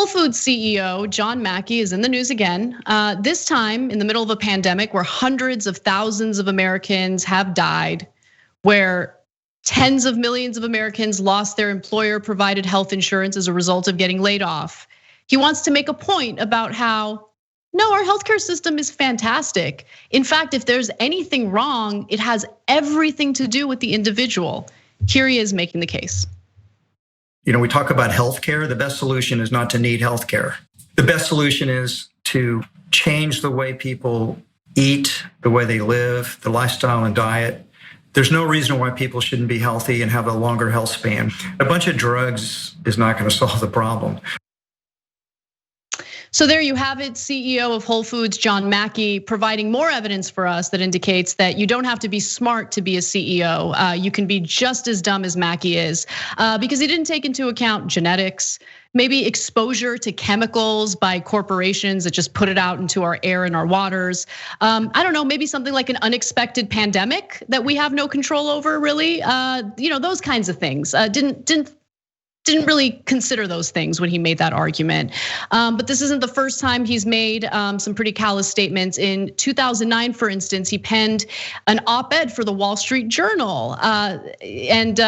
Foods CEO John Mackey is in the news again. This time in the middle of a pandemic where hundreds of thousands of Americans have died, where tens of millions of Americans lost their employer-provided health insurance as a result of getting laid off. He wants to make a point about how, no, our healthcare system is fantastic. In fact, if there's anything wrong, it has everything to do with the individual. Here he is making the case. We talk about healthcare. The best solution is not to need healthcare. The best solution is to change the way people eat, the way they live, the lifestyle and diet. There's no reason why people shouldn't be healthy and have a longer health span. A bunch of drugs is not going to solve the problem. So there you have it, CEO of Whole Foods, John Mackey, providing more evidence for us that indicates that you don't have to be smart to be a CEO. You can be just as dumb as Mackey is, because he didn't take into account genetics, maybe exposure to chemicals by corporations that just put it out into our air and our waters. I don't know, maybe something like an unexpected pandemic that we have no control over, really. Those kinds of things. Didn't really consider those things when he made that argument. But this isn't the first time he's made some pretty callous statements. In 2009, for instance, he penned an op-ed for the Wall Street Journal. And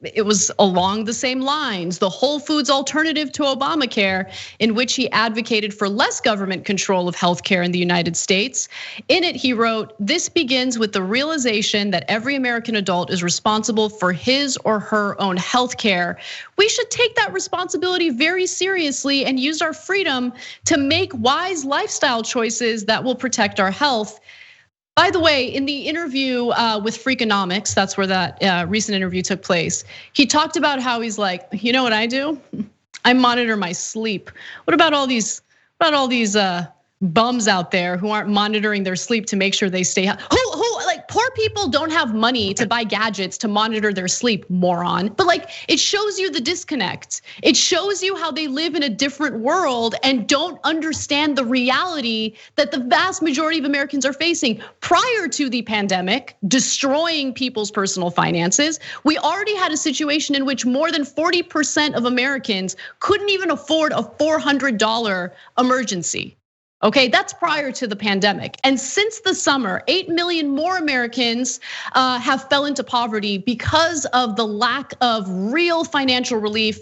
it was along the same lines, the Whole Foods alternative to Obamacare, in which he advocated for less government control of healthcare in the United States. In it, he wrote, "This begins with the realization that every American adult is responsible for his or her own healthcare. We should take that responsibility very seriously and use our freedom to make wise lifestyle choices that will protect our health." By the way, in the interview with Freakonomics, that's where that recent interview took place, he talked about how he's like, you know what I do? I monitor my sleep. What about all these bums out there who aren't monitoring their sleep to make sure they stay healthy? Like, poor people don't have money to buy gadgets to monitor their sleep, moron. But like, it shows you the disconnect. It shows you how they live in a different world and don't understand the reality that the vast majority of Americans are facing. Prior to the pandemic destroying people's personal finances, we already had a situation in which more than 40% of Americans couldn't even afford a $400 emergency. Okay, that's prior to the pandemic. And since the summer, 8 million more Americans have fell into poverty because of the lack of real financial relief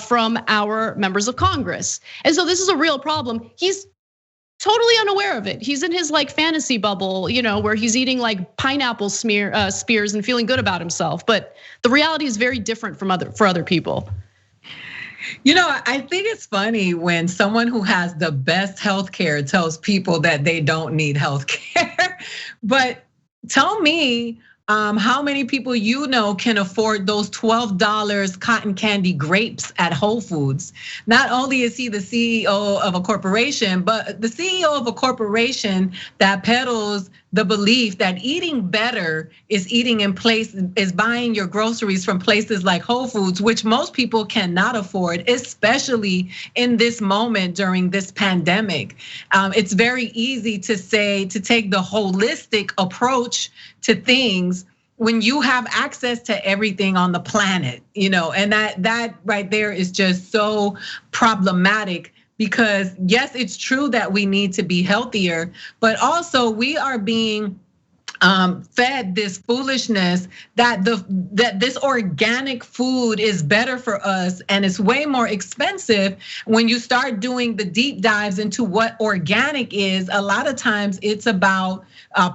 from our members of Congress. And so this is a real problem. He's totally unaware of it. He's in his like fantasy bubble, where he's eating like pineapple spears and feeling good about himself. But the reality is very different for other people. I think it's funny when someone who has the best healthcare tells people that they don't need healthcare. But tell me how many people can afford those $12 cotton candy grapes at Whole Foods. Not only is he the CEO of a corporation, but the CEO of a corporation that peddles the belief that eating better is buying your groceries from places like Whole Foods, which most people cannot afford, especially in this moment during this pandemic. It's very easy to take the holistic approach to things when you have access to everything on the planet, and that right there is just so problematic. Because yes, it's true that we need to be healthier, but also we are being fed this foolishness that this organic food is better for us and it's way more expensive. When you start doing the deep dives into what organic is, a lot of times it's about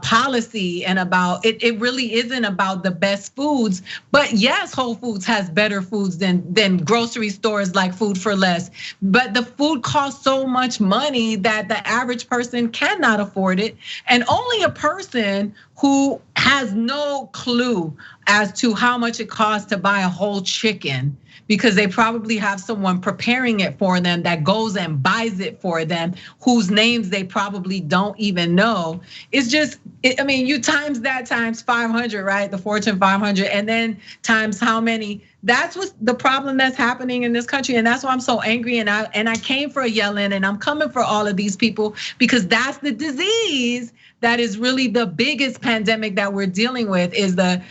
policy and about it really isn't about the best foods. But yes, Whole Foods has better foods than grocery stores like Food for Less. But the food costs so much money that the average person cannot afford it. And only a person who has no clue as to how much it costs to buy a whole chicken, because they probably have someone preparing it for them that goes and buys it for them, whose names they probably don't even know. It's just, you times that times 500, right? The Fortune 500, and then times how many That's what's the problem that's happening in this country. And that's why I'm so angry. And I came for a yell-in, and I'm coming for all of these people, because that's the disease that is really the biggest pandemic that we're dealing with, is the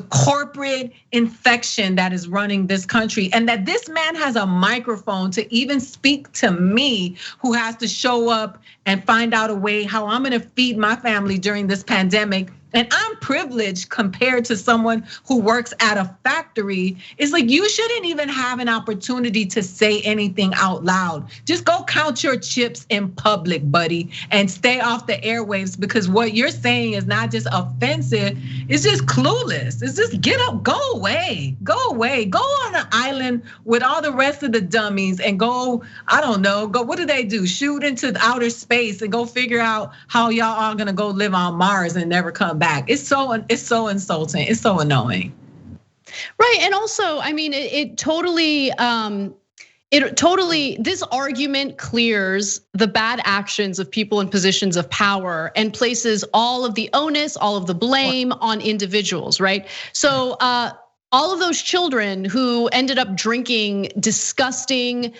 corporate infection that is running this country. And that this man has a microphone to even speak to me, who has to show up and find out a way how I'm gonna feed my family during this pandemic. And I'm privileged compared to someone who works at a factory. It's like, you shouldn't even have an opportunity to say anything out loud. Just go count your chips in public, buddy, and stay off the airwaves, because what you're saying is not just offensive, it's just clueless. It's just get up, go away, go on an island with all the rest of the dummies and go, I don't know, go, what do? Shoot into outer space and go figure out how y'all are gonna go live on Mars and never come back. It's so insulting. It's so annoying. Right, and also, I mean, it totally, this argument clears the bad actions of people in positions of power and places all of the onus, all of the blame on individuals, right? So all of those children who ended up drinking disgusting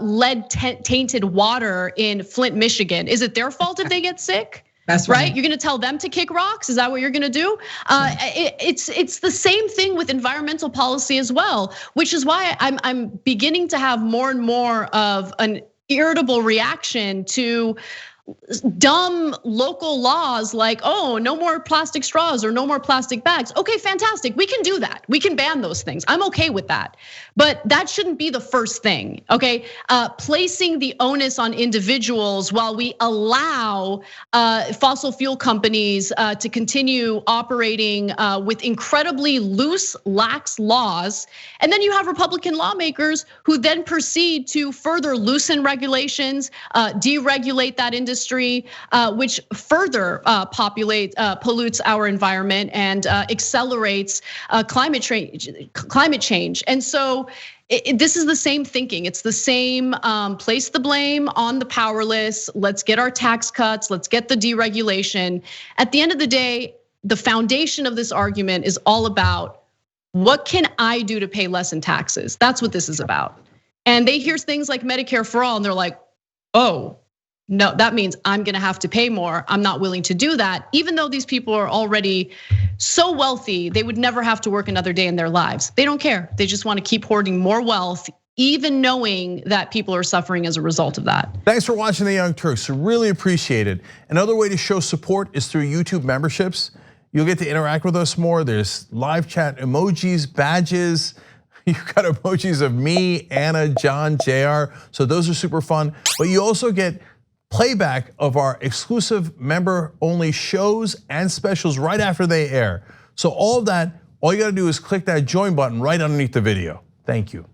lead-tainted water in Flint, Michigan, is it their fault if they get sick? That's right. You're gonna tell them to kick rocks? Is that what you're gonna do? It's the same thing with environmental policy as well, which is why I'm beginning to have more and more of an irritable reaction to dumb local laws like, oh, no more plastic straws or no more plastic bags. Okay, fantastic. We can do that. We can ban those things. I'm okay with that. But that shouldn't be the first thing, okay? Placing the onus on individuals while we allow fossil fuel companies to continue operating with incredibly loose, lax laws. And then you have Republican lawmakers who then proceed to further loosen regulations, deregulate that industry, which further pollutes our environment and accelerates climate change. And so this is the same thinking. It's the same place the blame on the powerless. Let's get our tax cuts. Let's get the deregulation. At the end of the day, the foundation of this argument is all about, what can I do to pay less in taxes? That's what this is about. And they hear things like Medicare for all, and they're like, oh, no, that means I'm gonna have to pay more. I'm not willing to do that. Even though these people are already so wealthy, they would never have to work another day in their lives. They don't care. They just wanna keep hoarding more wealth, even knowing that people are suffering as a result of that. Thanks for watching The Young Turks, really appreciate it. Another way to show support is through YouTube memberships. You'll get to interact with us more. There's live chat emojis, badges. You've got emojis of me, Anna, John, JR. So those are super fun. But you also get playback of our exclusive member-only shows and specials right after they air. So all of that, all you gotta do is click that join button right underneath the video. Thank you.